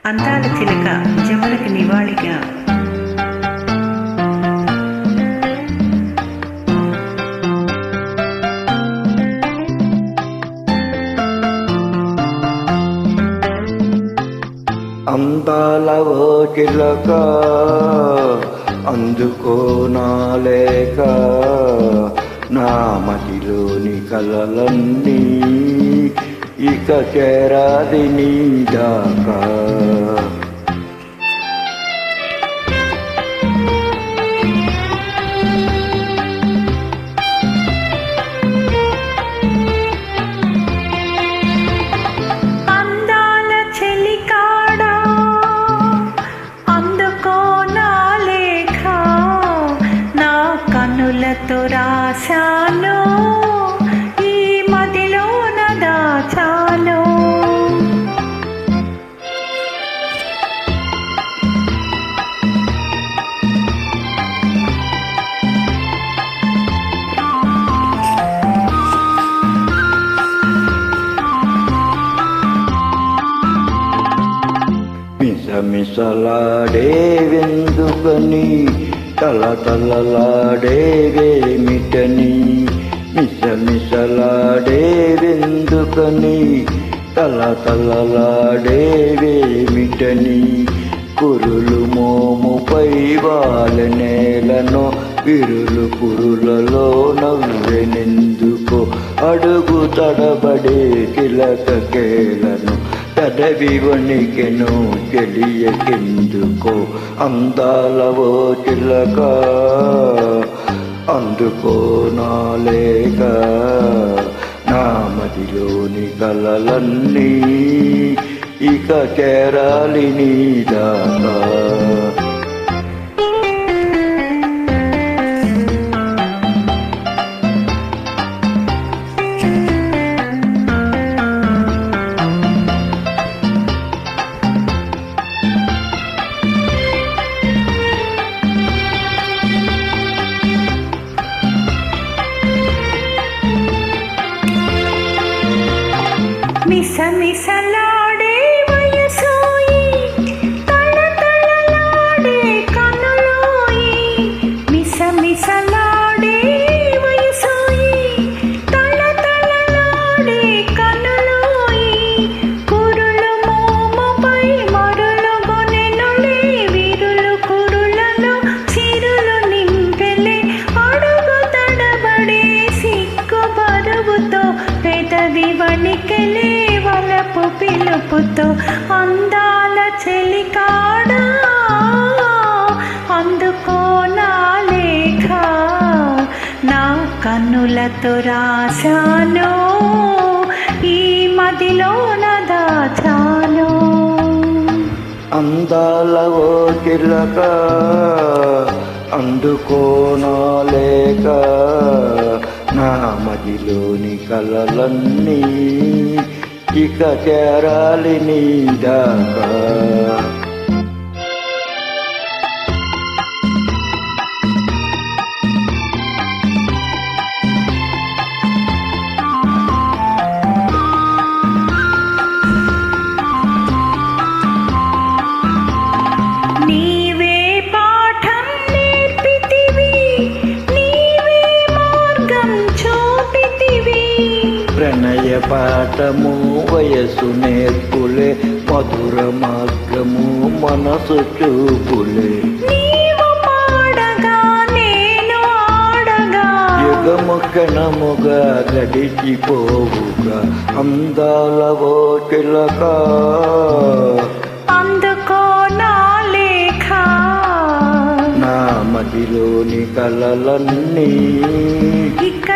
అందాల చిలక జములకి నివాళిగా అందాల ఓ చిలక అందుకో నా లేక నా మదిలోని కలలన్నీ ఇక చేరాది నీ దాకా కన్నులతో రాశాను ఈ మదిలోన దాచాను మిసమిసలాడే వెందుకని తలతలలాడేవేమిటని మిసమిసలాడేవెందుకని తలతలలాడేవేమిటని కురులు మోముపై వాళ్ళ నేలను విరులు కురులలో నవ్వెనెందుకో అడుగు తడబడే చిలక కేలను తడవి వణికెను తెలియకెందుకో అందాల ఓ చిలక అందుకో నా లేక నా మదిలోని కలలన్నీ ఇక చేరాలి నీ దాకా మిసమిసలాడే వయసోయి తళతళలాడే కనులోయి మిసమిసలాడే వయసోయి తళతళలాడే కనులోయి కురులు మోముపై మరులుగొనెనులే విరులు కురులలో చిరులు నింపెలే అడుగు తడబడే సిగ్గు బరువుతో పెదవి వణికెలే వలపు పిలుపుతో అందాల చెలికాడా అందుకో నా లేఖ నా కన్నులతో రాశాను ఈ మదిలోన దాచాను అందాల ఓ చిలక అందుకో నా లేక నా మదిలోని కలలన్నీ ఇక చేరాలి నీ దాకా నీవే పాఠం నేర్పితివి నీవే మార్గం చూపితివి ప్రణయ పాఠము వయసు నేర్పులే మధుర మార్గము మనసు చూపులే నీవు పాడగా నేను ఆడగా యుగము క్షణముగా గడిచిపోవుగా అందాల ఓ చిలక అందుకో నా లేఖ నా మదిలోని కలలన్నీ ఇక